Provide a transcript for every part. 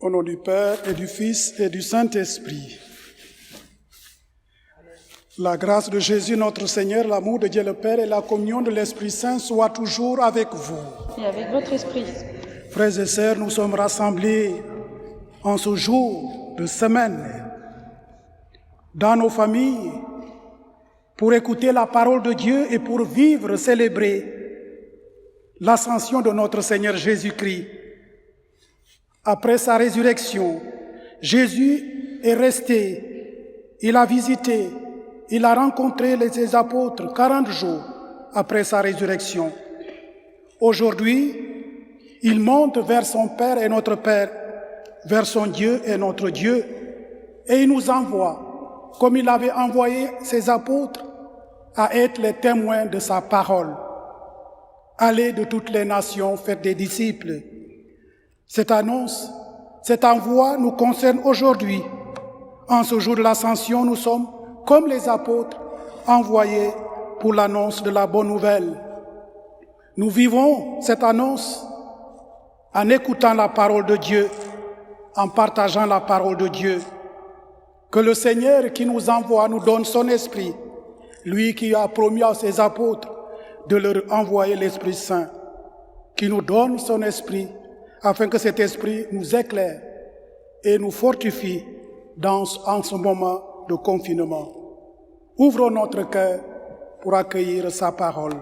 Au nom du Père et du Fils et du Saint-Esprit. La grâce de Jésus notre Seigneur, l'amour de Dieu le Père et la communion de l'Esprit Saint soient toujours avec vous. Et avec votre esprit. Frères et sœurs, nous sommes rassemblés en ce jour de semaine dans nos familles pour écouter la parole de Dieu et pour vivre, célébrer l'ascension de notre Seigneur Jésus-Christ. Après sa résurrection, Jésus est resté, il a visité, il a rencontré ses apôtres 40 jours après sa résurrection. Aujourd'hui, il monte vers son Père et notre Père, vers son Dieu et notre Dieu, et il nous envoie, comme il avait envoyé ses apôtres, à être les témoins de sa parole. Allez de toutes les nations, faites des disciples. Cette annonce, cette envoi nous concerne aujourd'hui. En ce jour de l'Ascension, nous sommes, comme les apôtres, envoyés pour l'annonce de la bonne nouvelle. Nous vivons cette annonce en écoutant la parole de Dieu, en partageant la parole de Dieu. Que le Seigneur qui nous envoie nous donne son esprit, lui qui a promis à ses apôtres de leur envoyer l'Esprit Saint, qui nous donne son esprit, afin que cet esprit nous éclaire et nous fortifie en ce moment de confinement. Ouvrons notre cœur pour accueillir sa parole.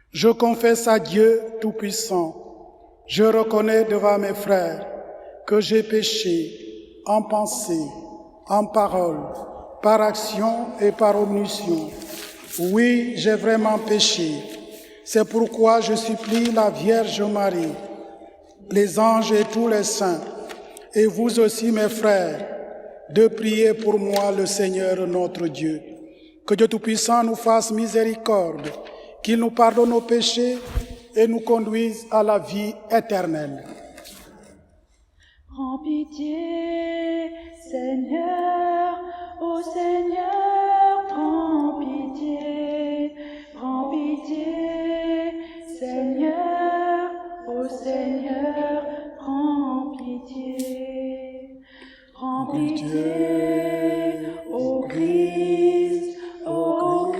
Je confesse à Dieu Tout-Puissant, je reconnais devant mes frères que j'ai péché en pensée, en parole, par action et par omission. Oui, j'ai vraiment péché. C'est pourquoi je supplie la Vierge Marie, les anges et tous les saints, et vous aussi mes frères, de prier pour moi le Seigneur notre Dieu. Que Dieu Tout-Puissant nous fasse miséricorde, qu'il nous pardonne nos péchés et nous conduise à la vie éternelle. Prends pitié, Seigneur, ô Seigneur, prends pitié, Seigneur, ô Seigneur, prends pitié. Prends pitié, ô Christ, prends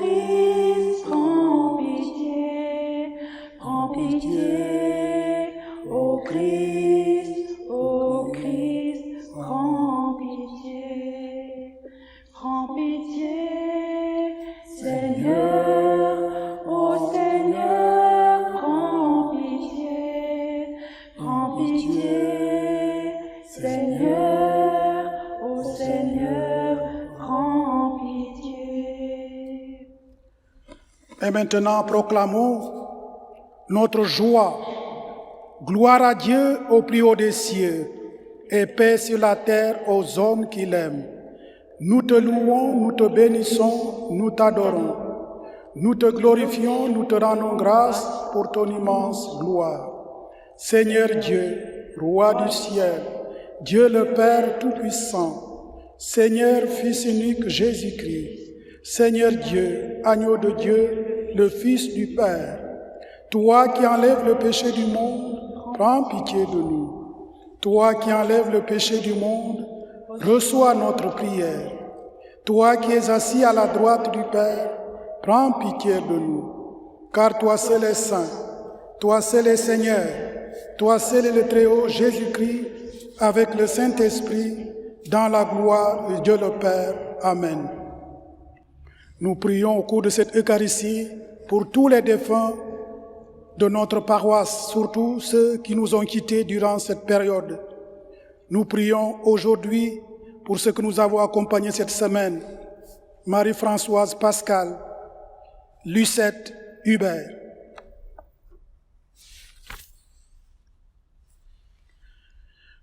pitié, ô Christ, prends pitié. Prends pitié, Seigneur, ô Seigneur, prends pitié, Seigneur, ô Seigneur, prends pitié. Et maintenant, proclamons notre joie. Gloire à Dieu au plus haut des cieux et paix sur la terre aux hommes qui l'aiment. Nous te louons, nous te bénissons, nous t'adorons. Nous te glorifions, nous te rendons grâce pour ton immense gloire. Seigneur Dieu, Roi du ciel, Dieu le Père Tout-Puissant, Seigneur Fils unique Jésus-Christ, Seigneur Dieu, Agneau de Dieu, le Fils du Père, toi qui enlèves le péché du monde, prends pitié de nous. Toi qui enlèves le péché du monde, reçois notre prière. Toi qui es assis à la droite du Père, prends pitié de nous. Car toi seul es saint, toi seul es Seigneur, toi seul est le Très-Haut Jésus-Christ, avec le Saint-Esprit, dans la gloire de Dieu le Père. Amen. Nous prions au cours de cette Eucharistie pour tous les défunts de notre paroisse, surtout ceux qui nous ont quittés durant cette période. Nous prions aujourd'hui pour ceux que nous avons accompagnés cette semaine, Marie-Françoise Pascal, Lucette Hubert.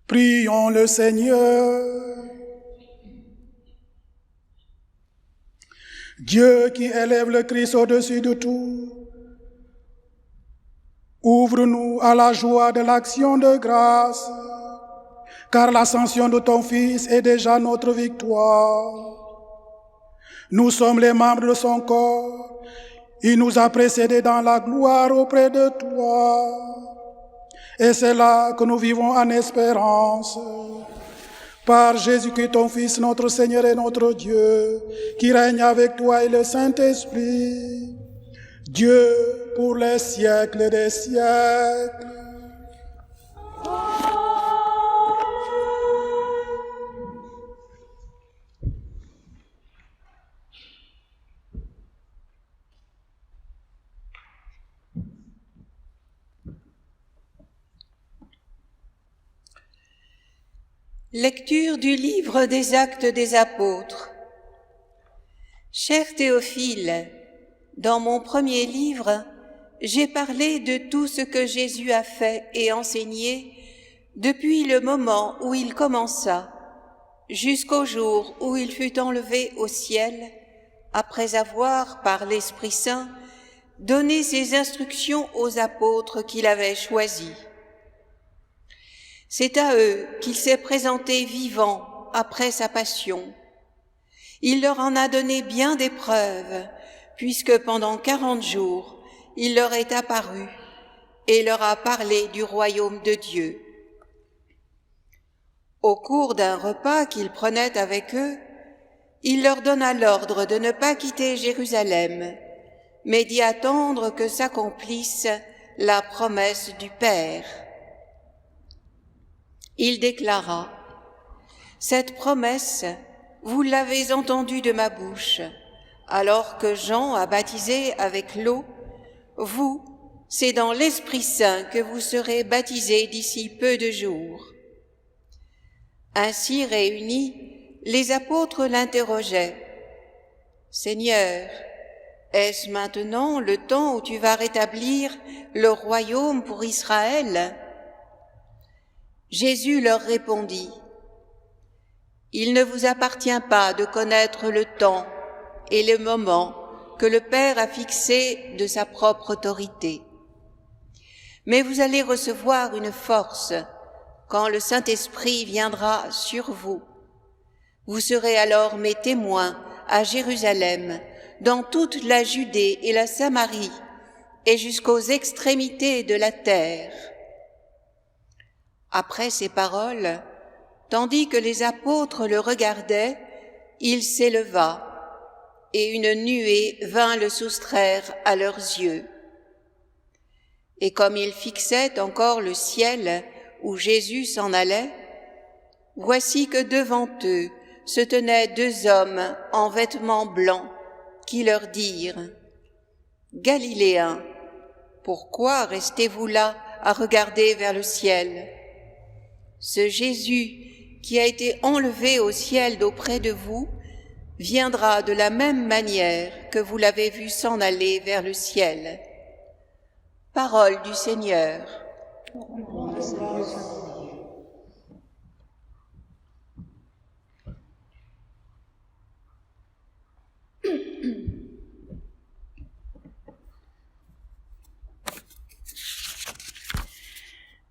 Prions le Seigneur. Dieu qui élève le Christ au-dessus de tout, ouvre-nous à la joie de l'action de grâce, car l'ascension de ton Fils est déjà notre victoire. Nous sommes les membres de son corps. Il nous a précédés dans la gloire auprès de toi. Et c'est là que nous vivons en espérance. Par Jésus-Christ, ton Fils, notre Seigneur et notre Dieu, qui règne avec toi et le Saint-Esprit, Dieu pour les siècles des siècles. Lecture du livre des Actes des Apôtres. Cher Théophile, dans mon premier livre, j'ai parlé de tout ce que Jésus a fait et enseigné depuis le moment où il commença, jusqu'au jour où il fut enlevé au ciel, après avoir, par l'Esprit Saint, donné ses instructions aux apôtres qu'il avait choisis. C'est à eux qu'il s'est présenté vivant après sa passion. Il leur en a donné bien des preuves, puisque pendant 40 jours, il leur est apparu et leur a parlé du royaume de Dieu. Au cours d'un repas qu'il prenait avec eux, il leur donna l'ordre de ne pas quitter Jérusalem, mais d'y attendre que s'accomplisse la promesse du Père. Il déclara : « Cette promesse, vous l'avez entendue de ma bouche, alors que Jean a baptisé avec l'eau. Vous, c'est dans l'Esprit Saint que vous serez baptisés d'ici peu de jours. » Ainsi réunis, les apôtres l'interrogeaient : « Seigneur, est-ce maintenant le temps où tu vas rétablir le royaume pour Israël ?» Jésus leur répondit : « Il ne vous appartient pas de connaître le temps et le moment que le Père a fixé de sa propre autorité. Mais vous allez recevoir une force quand le Saint-Esprit viendra sur vous. Vous serez alors mes témoins à Jérusalem, dans toute la Judée et la Samarie, et jusqu'aux extrémités de la terre. » Après ces paroles, tandis que les apôtres le regardaient, il s'éleva, et une nuée vint le soustraire à leurs yeux. Et comme ils fixaient encore le ciel où Jésus s'en allait, voici que devant eux se tenaient 2 hommes en vêtements blancs qui leur dirent : « Galiléens, pourquoi restez-vous là à regarder vers le ciel ? Ce Jésus qui a été enlevé au ciel d'auprès de vous viendra de la même manière que vous l'avez vu s'en aller vers le ciel. » Parole du Seigneur.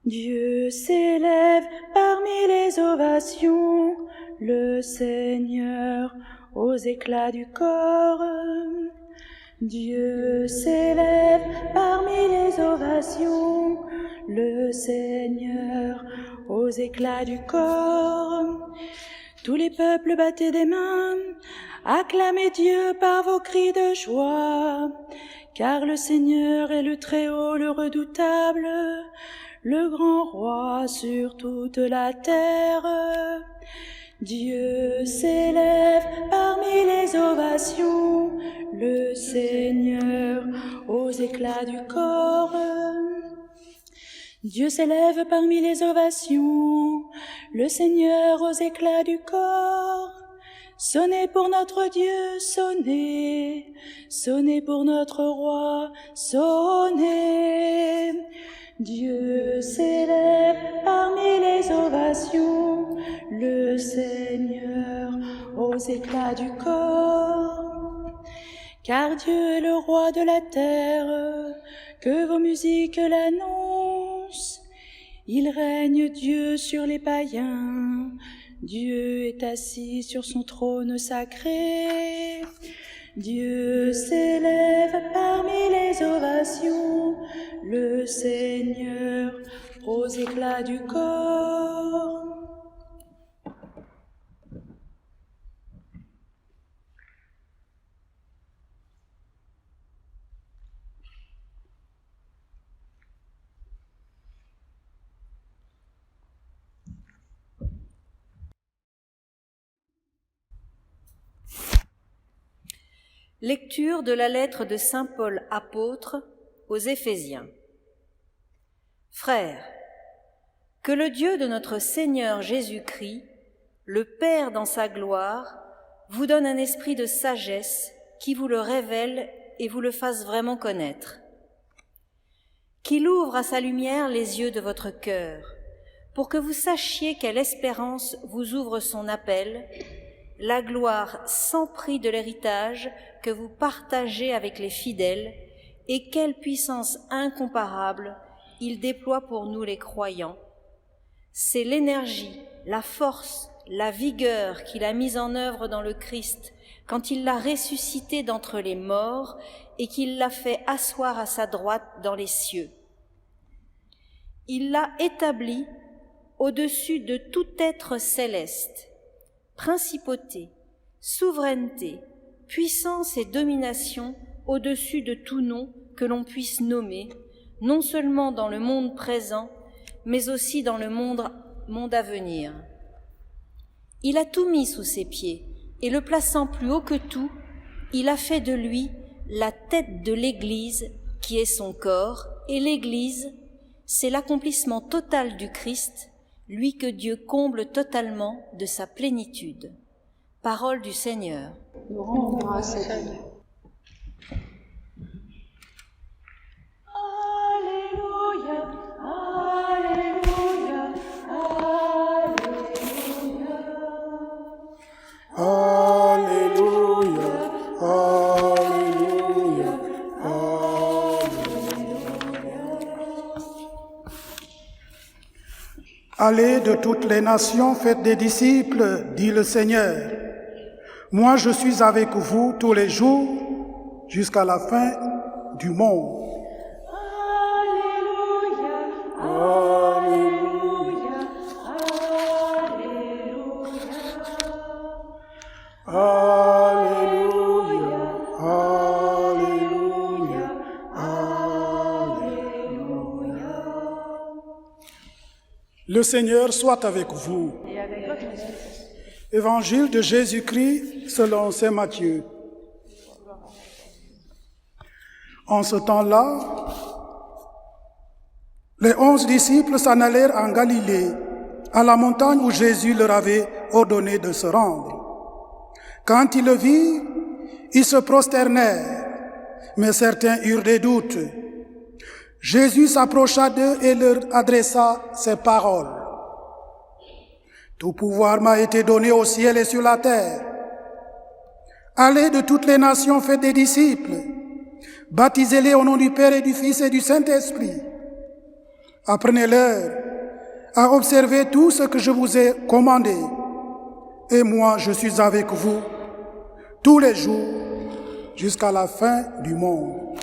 Dieu s'élève parmi les ovations, le Seigneur aux éclats du corps. Dieu s'élève parmi les ovations, le Seigneur aux éclats du corps. Tous les peuples battez des mains, acclamez Dieu par vos cris de joie, car le Seigneur est le Très-Haut, le Redoutable, le grand roi sur toute la terre. Dieu s'élève parmi les ovations, le Seigneur aux éclats du corps. Dieu s'élève parmi les ovations, le Seigneur aux éclats du corps. Sonnez pour notre Dieu, sonnez, sonnez pour notre roi, sonnez. Dieu s'élève parmi les ovations, le Seigneur aux éclats du corps. Car Dieu est le roi de la terre, que vos musiques l'annoncent. Il règne Dieu sur les païens, Dieu est assis sur son trône sacré. Dieu s'élève parmi les ovations, le Seigneur aux éclats du corps. Lecture de la lettre de saint Paul apôtre aux Éphésiens. Frères, que le Dieu de notre Seigneur Jésus-Christ, le Père dans sa gloire, vous donne un esprit de sagesse qui vous le révèle et vous le fasse vraiment connaître. Qu'il ouvre à sa lumière les yeux de votre cœur, pour que vous sachiez quelle espérance vous ouvre son appel, la gloire sans prix de l'héritage que vous partagez avec les fidèles, et quelle puissance incomparable il déploie pour nous les croyants. C'est l'énergie, la force, la vigueur qu'il a mise en œuvre dans le Christ quand il l'a ressuscité d'entre les morts et qu'il l'a fait asseoir à sa droite dans les cieux. Il l'a établi au-dessus de tout être céleste, principauté, souveraineté, puissance et domination au-dessus de tout nom que l'on puisse nommer, non seulement dans le monde présent, mais aussi dans le monde à venir. Il a tout mis sous ses pieds, et le plaçant plus haut que tout, il a fait de lui la tête de l'Église, qui est son corps, et l'Église, c'est l'accomplissement total du Christ, lui que Dieu comble totalement de sa plénitude. Parole du Seigneur. Nous rendons grâce à Dieu. Alléluia, Alléluia, Alléluia. Alléluia, Alléluia, Alléluia. Allez de toutes les nations, faites des disciples, dit le Seigneur. Moi, je suis avec vous tous les jours jusqu'à la fin du monde. Alléluia, Alléluia, Alléluia. Alléluia, Alléluia, Alléluia. Le Seigneur soit avec vous. Et avec votre esprit. Évangile de Jésus-Christ selon saint Matthieu. En ce temps-là, les 11 disciples s'en allèrent en Galilée, à la montagne où Jésus leur avait ordonné de se rendre. Quand ils le virent, ils se prosternèrent, mais certains eurent des doutes. Jésus s'approcha d'eux et leur adressa ces paroles. Tout pouvoir m'a été donné au ciel et sur la terre. Allez de toutes les nations, faites des disciples. Baptisez-les au nom du Père et du Fils et du Saint-Esprit. Apprenez-leur à observer tout ce que je vous ai commandé. Et moi, je suis avec vous tous les jours jusqu'à la fin du monde.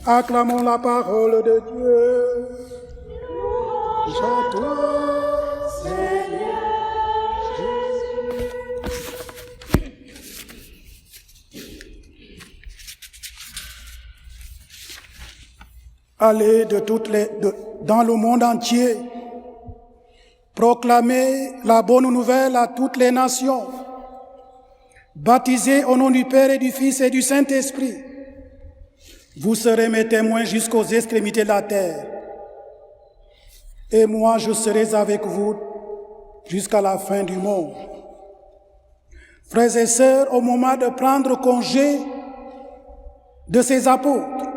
Acclamons la parole de Dieu. À toi, Seigneur. Allez dans le monde entier, proclamez la bonne nouvelle à toutes les nations, baptisez au nom du Père et du Fils et du Saint-Esprit. Vous serez mes témoins jusqu'aux extrémités de la terre. Et moi, je serai avec vous jusqu'à la fin du monde. Frères et sœurs, au moment de prendre congé de ses apôtres,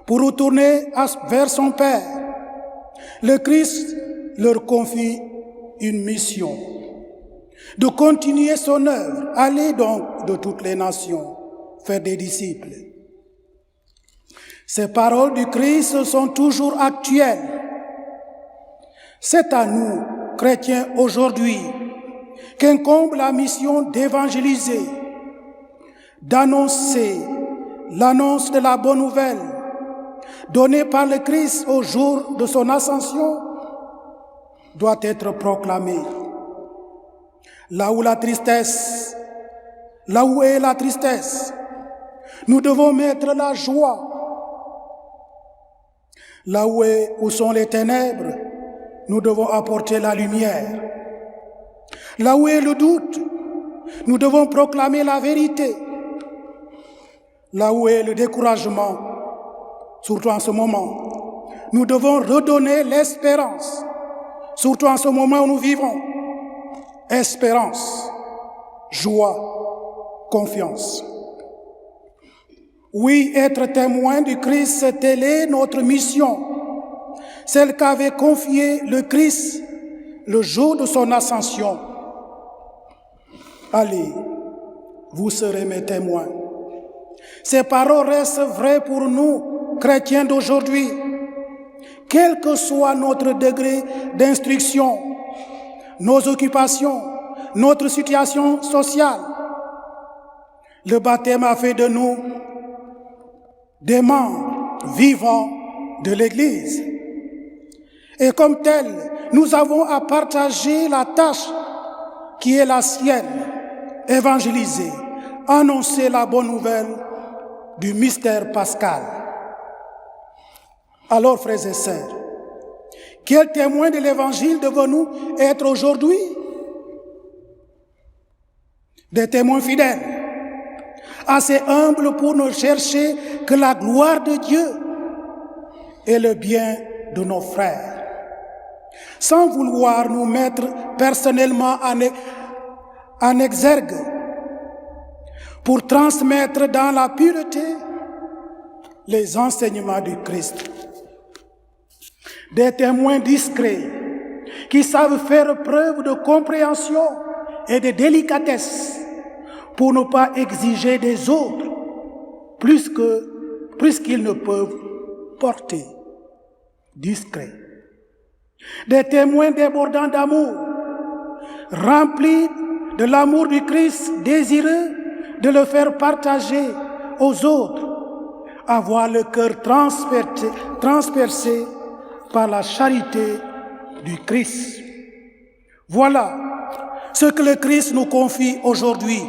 pour retourner vers son Père, le Christ leur confie une mission, de continuer son œuvre. Allez donc de toutes les nations, faire des disciples. Ces paroles du Christ sont toujours actuelles. C'est à nous, chrétiens aujourd'hui, qu'incombe la mission d'évangéliser, d'annoncer l'annonce de la bonne nouvelle, donné par le Christ au jour de son ascension, doit être proclamé. Là où est la tristesse, nous devons mettre la joie. Là où sont les ténèbres, nous devons apporter la lumière. Là où est le doute, nous devons proclamer la vérité. Là où est le découragement, surtout en ce moment, nous devons redonner l'espérance, surtout en ce moment où nous vivons. Espérance, joie, confiance. Oui, être témoin du Christ, telle est notre mission, celle qu'avait confiée le Christ le jour de son ascension. Allez, vous serez mes témoins. Ces paroles restent vraies pour nous, chrétiens d'aujourd'hui, quel que soit notre degré d'instruction, nos occupations, notre situation sociale. Le baptême a fait de nous des membres vivants de l'Église. Et comme tel, nous avons à partager la tâche qui est la sienne, évangéliser, annoncer la bonne nouvelle du mystère pascal. Alors, frères et sœurs, quels témoins de l'Évangile devons-nous être aujourd'hui? Des témoins fidèles, assez humbles pour ne chercher que la gloire de Dieu et le bien de nos frères, sans vouloir nous mettre personnellement en exergue pour transmettre dans la pureté les enseignements du Christ. Des témoins discrets qui savent faire preuve de compréhension et de délicatesse pour ne pas exiger des autres plus qu'ils ne peuvent porter. Discrets. Des témoins débordants d'amour, remplis de l'amour du Christ, désireux de le faire partager aux autres, avoir le cœur transpercé par la charité du Christ. Voilà ce que le Christ nous confie aujourd'hui,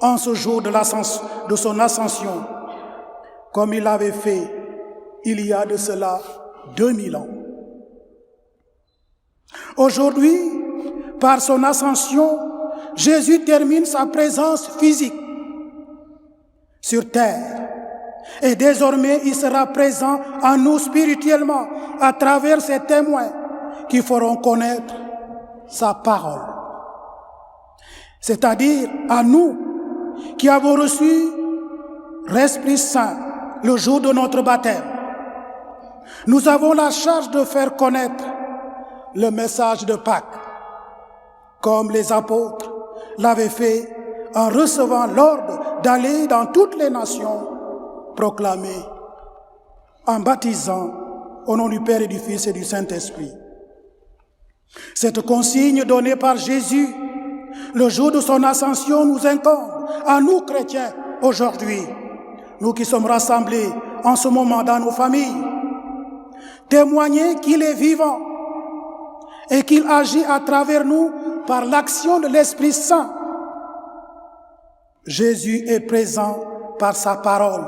en ce jour de son ascension, comme il l'avait fait il y a de cela 2000 ans. Aujourd'hui, par son ascension, Jésus termine sa présence physique sur terre. Et désormais, il sera présent en nous spirituellement à travers ces témoins qui feront connaître sa parole. C'est-à-dire à nous qui avons reçu l'Esprit Saint le jour de notre baptême. Nous avons la charge de faire connaître le message de Pâques, comme les apôtres l'avaient fait en recevant l'ordre d'aller dans toutes les nations proclamer, en baptisant au nom du Père et du Fils et du Saint-Esprit. Cette consigne donnée par Jésus le jour de son ascension nous incombe à nous chrétiens aujourd'hui, nous qui sommes rassemblés en ce moment dans nos familles, témoigner qu'il est vivant et qu'il agit à travers nous par l'action de l'Esprit Saint. Jésus est présent par sa parole.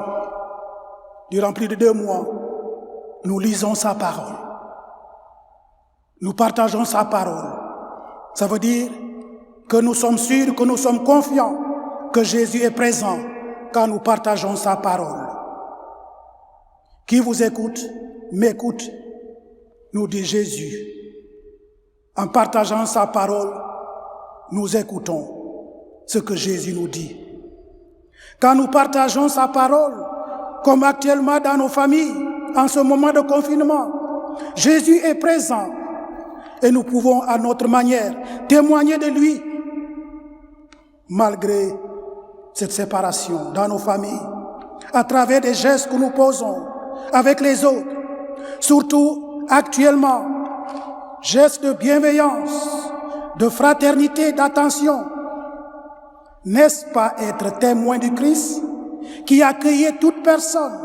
Durant plus de 2 mois, nous lisons sa parole. Nous partageons sa parole. Ça veut dire que nous sommes sûrs, que nous sommes confiants que Jésus est présent quand nous partageons sa parole. Qui vous écoute, m'écoute, nous dit Jésus. En partageant sa parole, nous écoutons ce que Jésus nous dit. Quand nous partageons sa parole, comme actuellement dans nos familles, en ce moment de confinement, Jésus est présent et nous pouvons à notre manière témoigner de lui, malgré cette séparation dans nos familles, à travers des gestes que nous posons avec les autres, surtout actuellement, gestes de bienveillance, de fraternité, d'attention. N'est-ce pas être témoin du Christ qui accueillait toute personne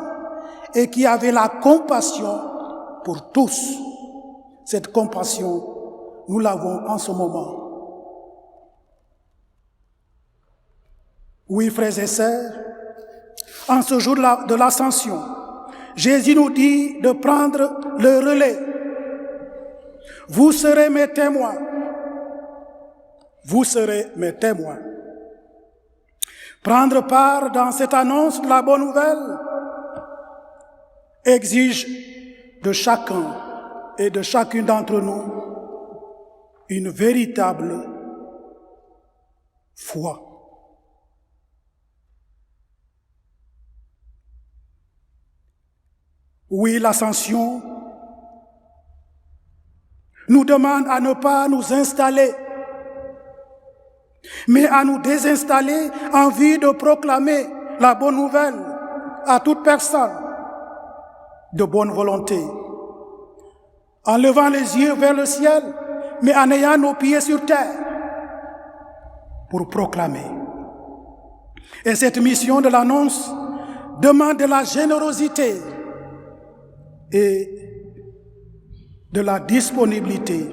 et qui avait la compassion pour tous. Cette compassion, nous l'avons en ce moment. Oui, frères et sœurs, en ce jour de l'Ascension, Jésus nous dit de prendre le relais. Vous serez mes témoins. Vous serez mes témoins. Prendre part dans cette annonce de la bonne nouvelle exige de chacun et de chacune d'entre nous une véritable foi. Oui, l'ascension nous demande à ne pas nous installer, mais à nous désinstaller en vue de proclamer la bonne nouvelle à toute personne de bonne volonté, en levant les yeux vers le ciel, mais en ayant nos pieds sur terre pour proclamer. Et cette mission de l'annonce demande de la générosité et de la disponibilité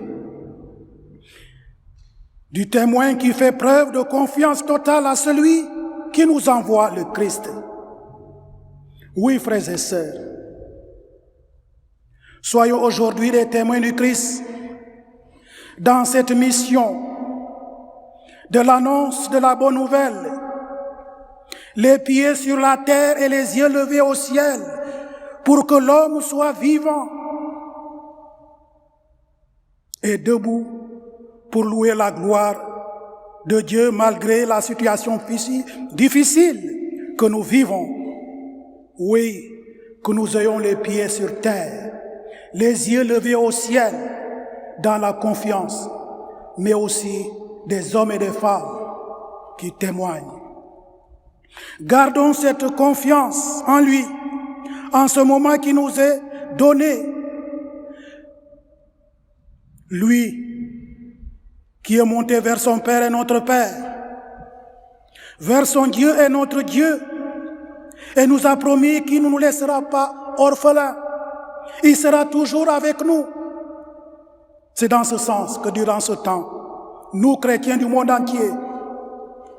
du témoin qui fait preuve de confiance totale à celui qui nous envoie le Christ. Oui, frères et sœurs, soyons aujourd'hui les témoins du Christ dans cette mission de l'annonce de la bonne nouvelle, les pieds sur la terre et les yeux levés au ciel, pour que l'homme soit vivant et debout pour louer la gloire de Dieu malgré la situation difficile que nous vivons. Oui, que nous ayons les pieds sur terre, les yeux levés au ciel, dans la confiance, mais aussi des hommes et des femmes qui témoignent. Gardons cette confiance en lui, en ce moment qui nous est donné. Lui qui est monté vers son Père et notre Père, vers son Dieu et notre Dieu, et nous a promis qu'il ne nous laissera pas orphelins. Il sera toujours avec nous. C'est dans ce sens que durant ce temps, nous, chrétiens du monde entier,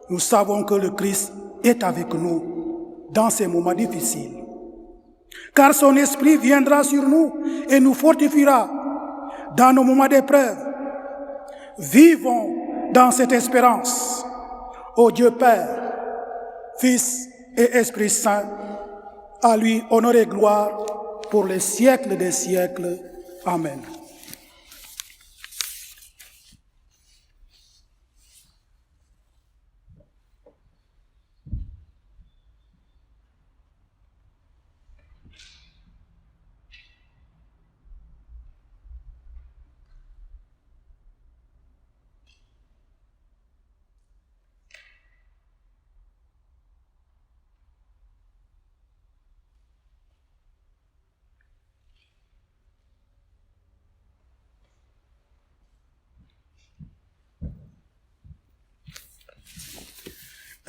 nous savons que le Christ est avec nous dans ces moments difficiles. Car son esprit viendra sur nous et nous fortifiera dans nos moments d'épreuve. Vivons dans cette espérance. Ô Dieu Père, Fils et Esprit Saint, à lui honneur et gloire pour les siècles des siècles. Amen.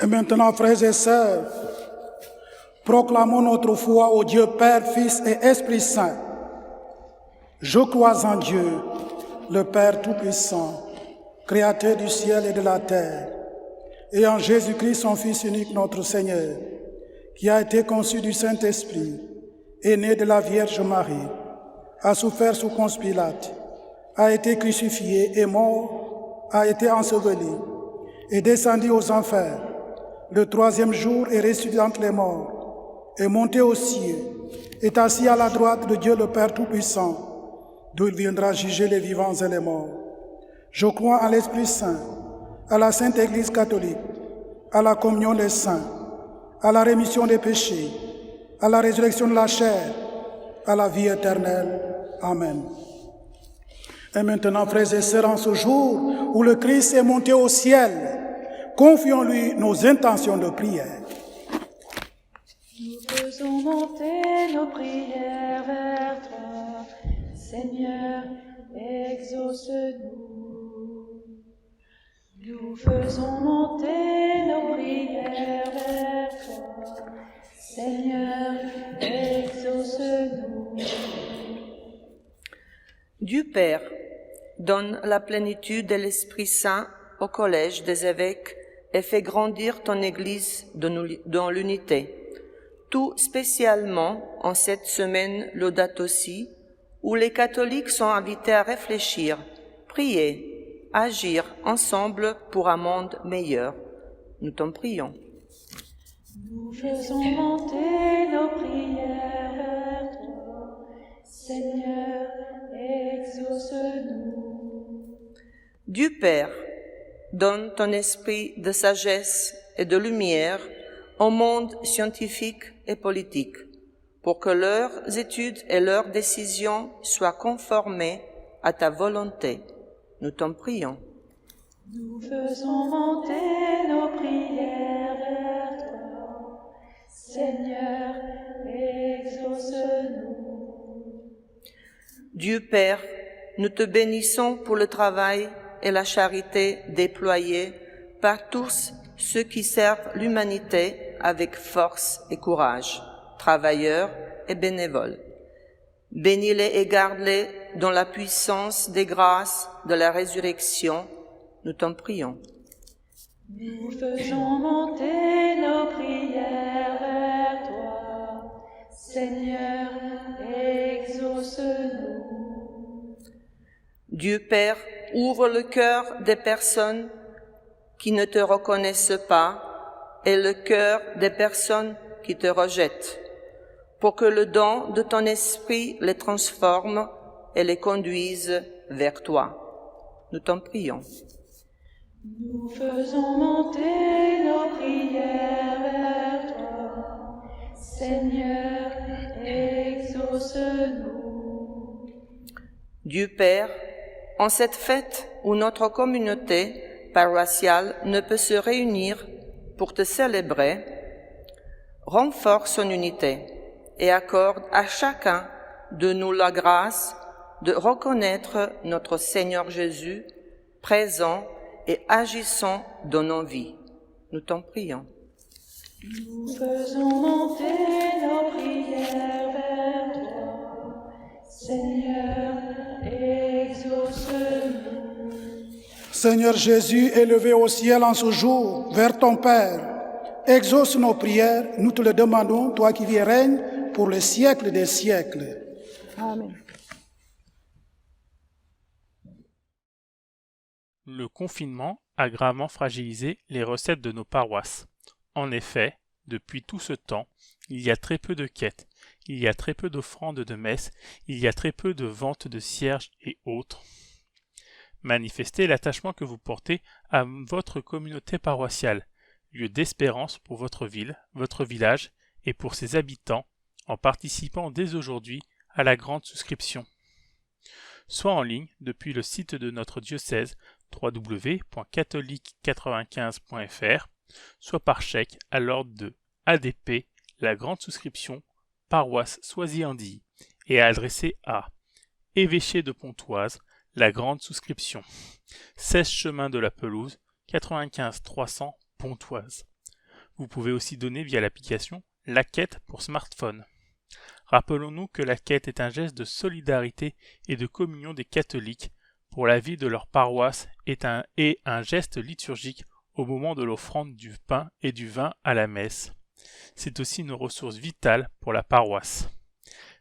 Et maintenant, frères et sœurs, proclamons notre foi au Dieu Père, Fils et Esprit Saint. Je crois en Dieu, le Père Tout-Puissant, Créateur du ciel et de la terre, et en Jésus-Christ, son Fils unique, notre Seigneur, qui a été conçu du Saint-Esprit, est né de la Vierge Marie, a souffert sous Ponce Pilate, a été crucifié et mort, a été enseveli, est descendu aux enfers. Le troisième jour est ressuscité entre les morts, est monté aux cieux, est assis à la droite de Dieu le Père Tout-Puissant, d'où il viendra juger les vivants et les morts. Je crois en l'Esprit Saint, à la Sainte Église catholique, à la communion des saints, à la rémission des péchés, à la résurrection de la chair, à la vie éternelle. Amen. Et maintenant, frères et sœurs, en ce jour où le Christ est monté au ciel, confions-lui nos intentions de prière. Nous faisons monter nos prières vers toi, Seigneur, exauce-nous. Nous faisons monter nos prières vers toi, Seigneur, exauce-nous. exauce-nous. Dieu Père donne la plénitude de l'Esprit Saint au collège des évêques et fait grandir ton Église dans l'unité. Tout spécialement en cette semaine Laudato Si, où les catholiques sont invités à réfléchir, prier, agir ensemble pour un monde meilleur. Nous t'en prions. Nous faisons monter nos prières vers toi, Seigneur, exauce-nous. Dieu Père, donne ton esprit de sagesse et de lumière au monde scientifique et politique, pour que leurs études et leurs décisions soient conformées à ta volonté. Nous t'en prions. Nous faisons monter nos prières vers toi, Seigneur, exauce-nous. Dieu Père, nous te bénissons pour le travail et la charité déployés par tous ceux qui servent l'humanité avec force et courage, travailleurs et bénévoles. Bénis-les et garde-les dans la puissance des grâces de la résurrection. Nous t'en prions. Nous faisons monter nos prières vers toi, Seigneur, exauce-nous. Dieu Père, ouvre le cœur des personnes qui ne te reconnaissent pas et le cœur des personnes qui te rejettent, pour que le don de ton esprit les transforme et les conduise vers toi. Nous t'en prions. Nous faisons monter nos prières vers toi, Seigneur, exauce-nous. Dieu Père, en cette fête où notre communauté paroissiale ne peut se réunir pour te célébrer, renforce son unité et accorde à chacun de nous la grâce de reconnaître notre Seigneur Jésus présent et agissant dans nos vies. Nous t'en prions. Nous faisons monter nos prières vers toi, Seigneur, exauce-nous. Seigneur Jésus, élevé au ciel en ce jour vers ton Père, exauce nos prières, nous te le demandons, toi qui vis et règnes pour les siècles des siècles. Amen. Le confinement a gravement fragilisé les recettes de nos paroisses. En effet, depuis tout ce temps, il y a très peu de quêtes, il y a très peu d'offrandes de messe, il y a très peu de ventes de cierges et autres. Manifestez l'attachement que vous portez à votre communauté paroissiale, lieu d'espérance pour votre ville, votre village et pour ses habitants, en participant dès aujourd'hui à la grande souscription. Soit en ligne depuis le site de notre diocèse www.catholique95.fr, soit par chèque à l'ordre de ADP, la grande souscription, paroisse Soisy-Andilly, et adressé à Évêché de Pontoise, la grande souscription, 16 chemin de la Pelouse, 95 300 Pontoise. Vous pouvez aussi donner via l'application La Quête pour smartphone. Rappelons-nous que la quête est un geste de solidarité et de communion des catholiques pour la vie de leur paroisse et un geste liturgique au moment de l'offrande du pain et du vin à la messe. C'est aussi une ressource vitale pour la paroisse.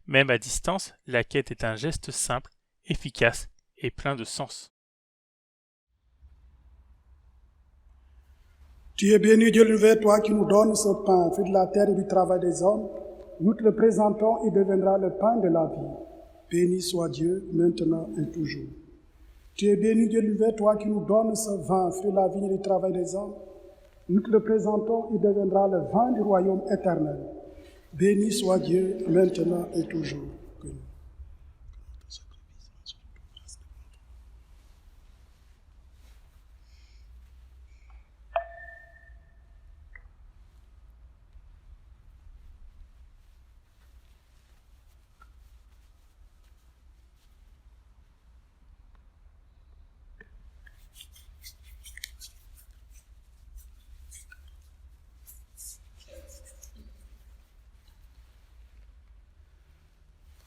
Même à distance, la quête est un geste simple, efficace et plein de sens. Tu es béni, Dieu élevé, toi qui nous donnes ce pain, fait de la terre et du travail des hommes. Nous te le présentons, il deviendra le pain de la vie. Béni soit Dieu, maintenant et toujours. Tu es béni, Dieu élevé, toi qui nous donnes ce vin, fruit de la vigne et du travail des hommes. Nous te le présentons, il deviendra le vin du royaume éternel. Béni soit Dieu, maintenant et toujours.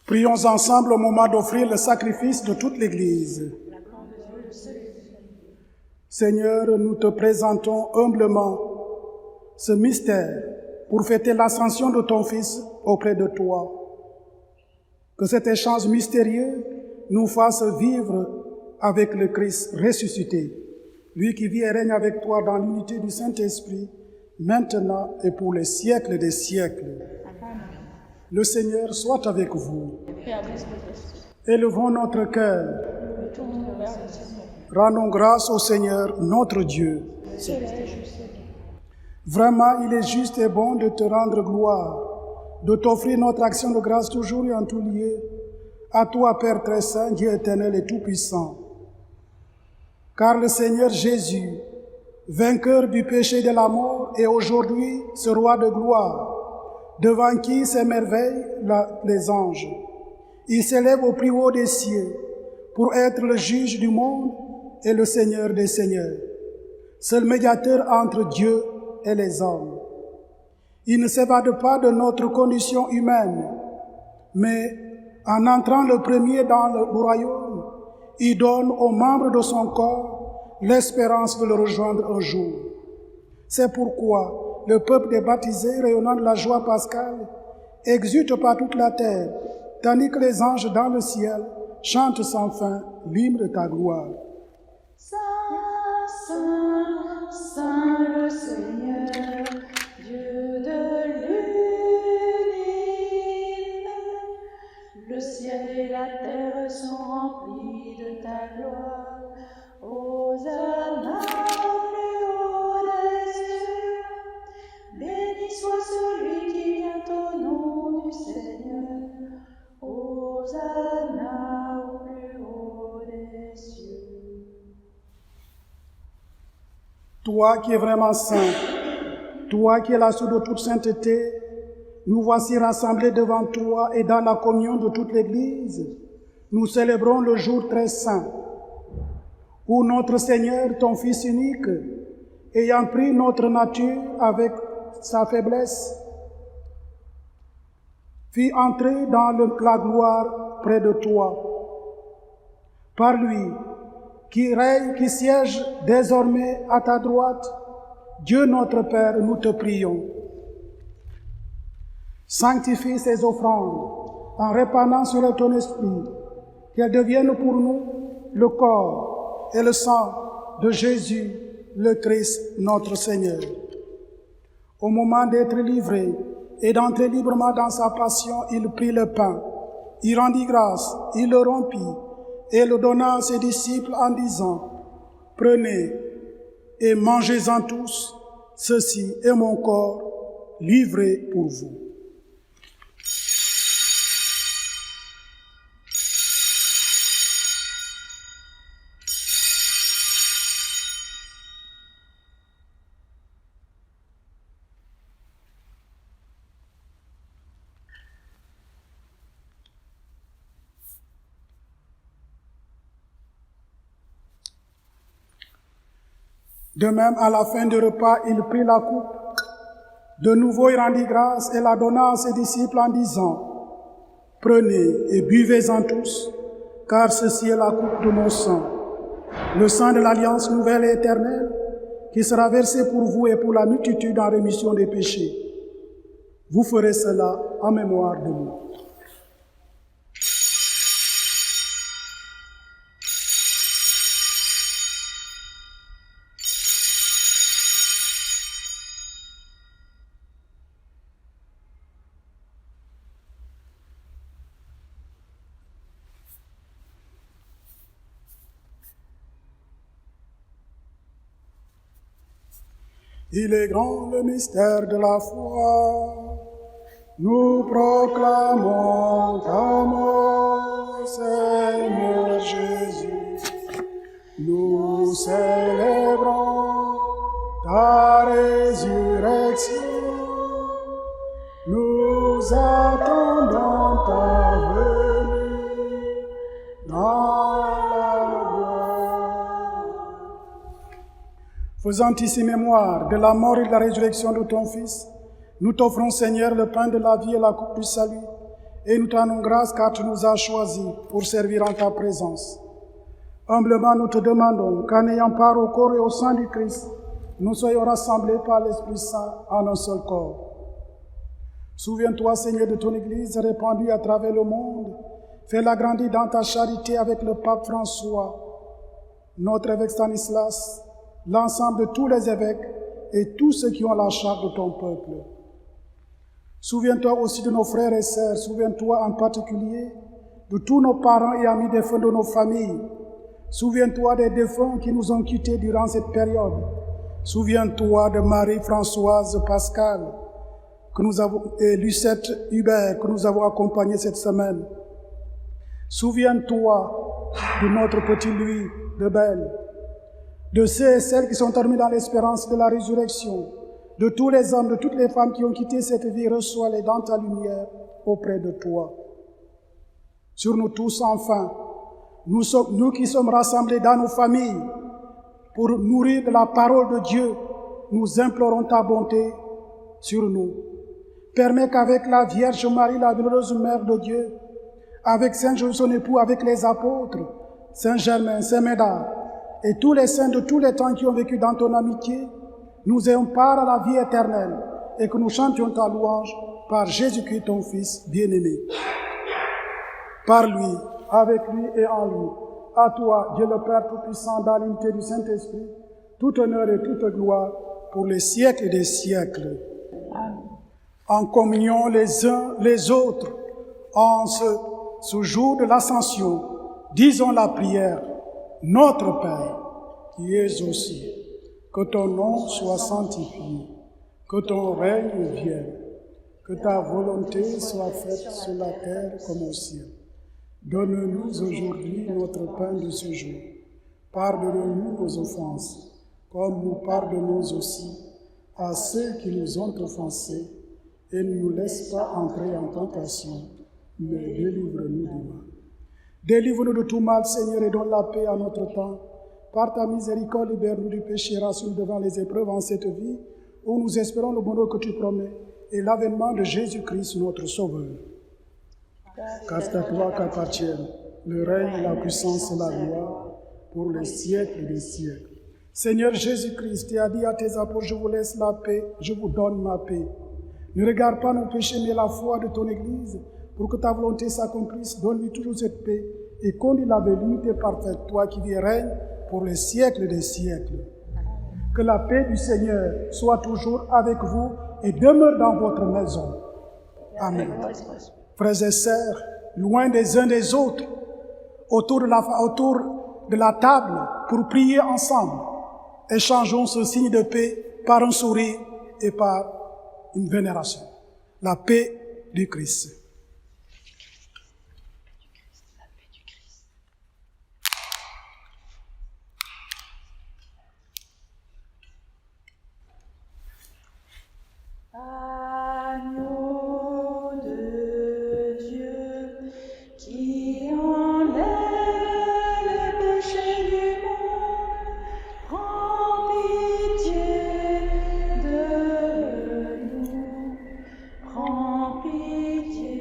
Prions ensemble au moment d'offrir le sacrifice de toute l'Église. Seigneur, nous te présentons humblement ce mystère pour fêter l'ascension de ton Fils auprès de toi. Que cet échange mystérieux nous fasse vivre avec le Christ ressuscité, lui qui vit et règne avec toi dans l'unité du Saint-Esprit, maintenant et pour les siècles des siècles. Le Seigneur soit avec vous. Élevons notre cœur. Rendons grâce au Seigneur, notre Dieu. Vraiment, il est juste et bon de te rendre gloire, de t'offrir notre action de grâce toujours et en tout lieu. À toi, Père très saint, Dieu éternel et tout-puissant. Car le Seigneur Jésus, vainqueur du péché et de la mort, est aujourd'hui ce roi de gloire, devant qui s'émerveillent les anges. Il s'élève au plus haut des cieux pour être le juge du monde et le Seigneur des seigneurs, seul médiateur entre Dieu et les hommes. Il ne s'évade pas de notre condition humaine, mais en entrant le premier dans le royaume, il donne aux membres de son corps l'espérance de le rejoindre un jour. C'est pourquoi le peuple des baptisés, rayonnant de la joie pascale, exulte par toute la terre, tandis que les anges dans le ciel chantent sans fin l'hymne de ta gloire. Saint, Saint, Saint le Seigneur, Dieu de l'univers, le ciel et la terre sont remplis de ta gloire. Hosanna au plus haut des cieux, béni soit celui qui vient au nom du Seigneur. Hosanna au plus haut des cieux. Toi qui es vraiment saint, toi qui es la source de toute sainteté, nous voici rassemblés devant toi et dans la communion de toute l'Église. Nous célébrons le jour très saint, où notre Seigneur, ton Fils unique, ayant pris notre nature avec sa faiblesse, fit entrer dans la gloire près de toi. Par lui, qui règne, qui siège désormais à ta droite, Dieu notre Père, nous te prions. Sanctifie ces offrandes en répandant sur elles ton esprit, qu'elles deviennent pour nous le corps et le sang de Jésus, le Christ, notre Seigneur. Au moment d'être livré et d'entrer librement dans sa passion, il prit le pain, il rendit grâce, il le rompit et le donna à ses disciples en disant, « Prenez et mangez-en tous, ceci est mon corps livré pour vous. » De même, à la fin du repas, il prit la coupe. De nouveau, il rendit grâce et la donna à ses disciples en disant, « Prenez et buvez-en tous, car ceci est la coupe de mon sang, le sang de l'alliance nouvelle et éternelle, qui sera versé pour vous et pour la multitude en rémission des péchés. Vous ferez cela en mémoire de moi. » Il est grand le mystère de la foi. Nous proclamons ta mort, Seigneur Jésus. Nous célébrons ta résurrection. Nous attendons ta venue dans la gloire. Faisant ici mémoire de la mort et de la résurrection de ton Fils, nous t'offrons, Seigneur, le pain de la vie et la coupe du salut, et nous te rendons grâce car tu nous as choisis pour servir en ta présence. Humblement, nous te demandons qu'en ayant part au corps et au sang du Christ, nous soyons rassemblés par l'Esprit Saint en un seul corps. Souviens-toi, Seigneur, de ton Église répandue à travers le monde. Fais-la grandir dans ta charité avec le pape François, notre évêque Stanislas, l'ensemble de tous les évêques et tous ceux qui ont la charge de ton peuple. Souviens-toi aussi de nos frères et sœurs. Souviens-toi en particulier de tous nos parents et amis défunts de nos familles. Souviens-toi des défunts qui nous ont quittés durant cette période. Souviens-toi de Marie-Françoise Pascal et Lucette Hubert que nous avons accompagnés cette semaine. Souviens-toi de notre petit Louis de Belle, de ceux et celles qui sont dormis dans l'espérance de la résurrection, de tous les hommes, de toutes les femmes qui ont quitté cette vie, reçois-les dans ta lumière auprès de toi. Sur nous tous, enfin, nous qui sommes rassemblés dans nos familles pour nourrir de la parole de Dieu, nous implorons ta bonté sur nous. Permets qu'avec la Vierge Marie, la bienheureuse Mère de Dieu, avec Saint Joseph son époux, avec les apôtres, Saint Germain, Saint Médard, et tous les saints de tous les temps qui ont vécu dans ton amitié, nous ayons part à la vie éternelle et que nous chantions ta louange par Jésus-Christ, ton Fils bien-aimé. Par lui, avec lui et en lui, à toi, Dieu le Père Tout-Puissant, dans l'unité du Saint-Esprit, tout honneur et toute gloire pour les siècles des siècles. En communion les uns les autres, en ce jour de l'Ascension, disons la prière. Notre Père, qui es aux cieux, que ton nom soit sanctifié, que ton règne vienne, que ta volonté soit faite sur la terre comme au ciel. Donne-nous aujourd'hui notre pain de ce jour. Pardonne-nous nos offenses, comme nous pardonnons aussi à ceux qui nous ont offensés, et ne nous laisse pas entrer en tentation, mais délivre-nous du mal. Délivre-nous de tout mal, Seigneur, et donne la paix à notre temps. Par ta miséricorde, libère-nous du péché, rassure devant les épreuves en cette vie, où nous espérons le bonheur que tu promets et l'avènement de Jésus-Christ, notre Sauveur. Car c'est à toi qu'appartiennent le règne, la puissance et la gloire pour les siècles des siècles. Seigneur Jésus-Christ, tu as dit à tes apôtres, je vous laisse la paix, je vous donne ma paix. Ne regarde pas nos péchés, mais la foi de ton Église, pour que ta volonté s'accomplisse. Donne-lui toujours cette paix et conduis-la de l'unité parfaite, toi qui vis et règnes pour les siècles des siècles. Que la paix du Seigneur soit toujours avec vous et demeure dans votre maison. Amen. Frères et sœurs, loin des uns des autres, autour de la table pour prier ensemble, échangeons ce signe de paix par un sourire et par une vénération. La paix du Christ. Agneau de Dieu qui enlève le péché du monde, prends pitié de nous, prends pitié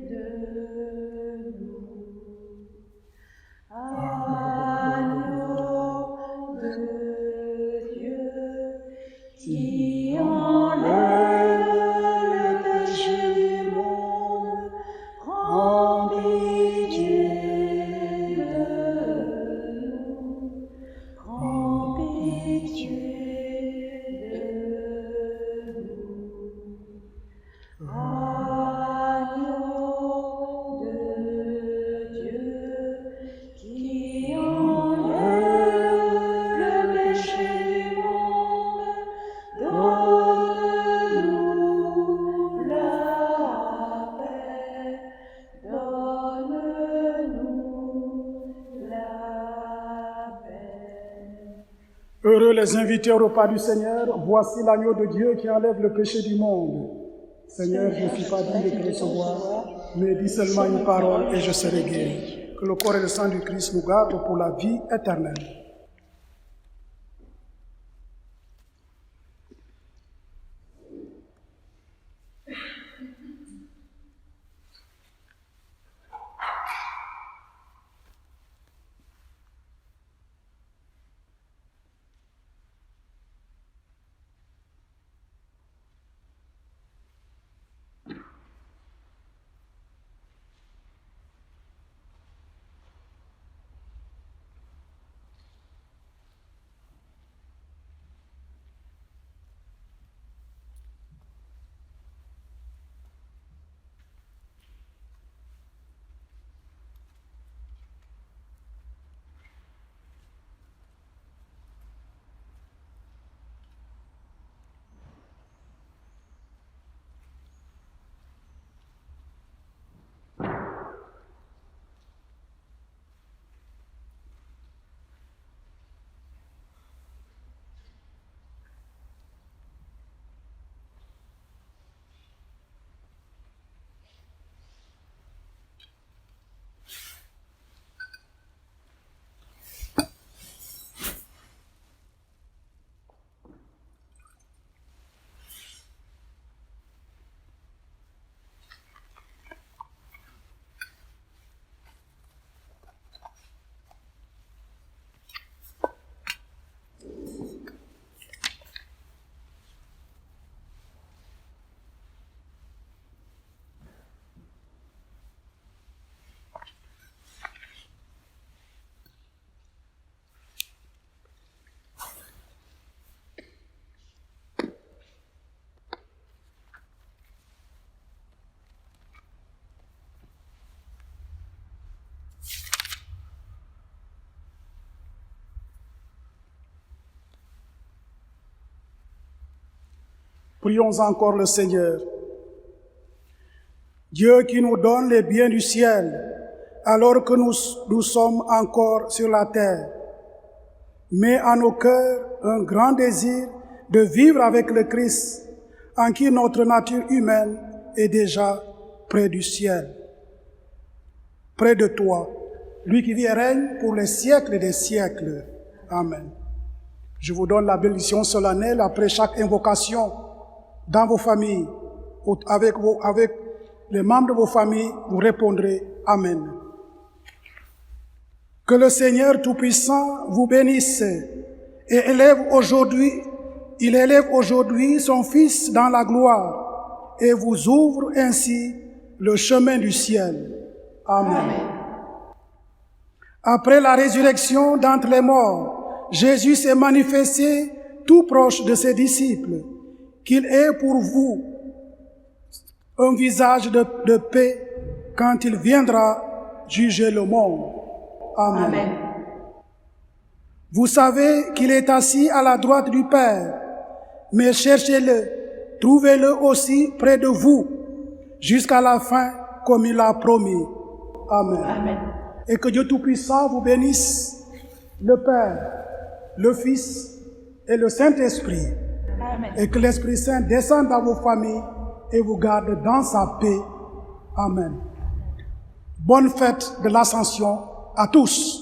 de nous. Agneau de Dieu qui enlève le péché du monde, prends pitié de nous, prends pitié de nous. Agneau de Dieu qui enlève le péché du monde, donne-nous la paix, donne-nous la paix. Heureux les invités au repas du Seigneur, voici l'agneau de Dieu qui enlève le péché du monde. Seigneur, je ne suis pas digne de te recevoir, mais dis seulement une parole et je serai guéri. Que le corps et le sang du Christ nous gardent pour la vie éternelle. Prions encore le Seigneur. Dieu qui nous donne les biens du ciel, alors que nous sommes encore sur la terre, met en nos cœurs un grand désir de vivre avec le Christ, en qui notre nature humaine est déjà près du ciel. Près de toi, lui qui vit et règne pour les siècles des siècles. Amen. Je vous donne la bénédiction solennelle après chaque invocation dans vos familles, avec les membres de vos familles, vous répondrez Amen. Que le Seigneur Tout-Puissant vous bénisse et élève aujourd'hui son Fils dans la gloire et vous ouvre ainsi le chemin du ciel. Amen. Amen. Après la résurrection d'entre les morts, Jésus s'est manifesté tout proche de ses disciples, qu'il ait pour vous un visage de paix quand il viendra juger le monde. Amen. Amen. Vous savez qu'il est assis à la droite du Père, mais cherchez-le, trouvez-le aussi près de vous, jusqu'à la fin, comme il l'a promis. Amen. Amen. Et que Dieu Tout-Puissant vous bénisse, le Père, le Fils et le Saint-Esprit. Amen. Et que l'Esprit Saint descende dans vos familles et vous garde dans sa paix. Amen. Bonne fête de l'Ascension à tous.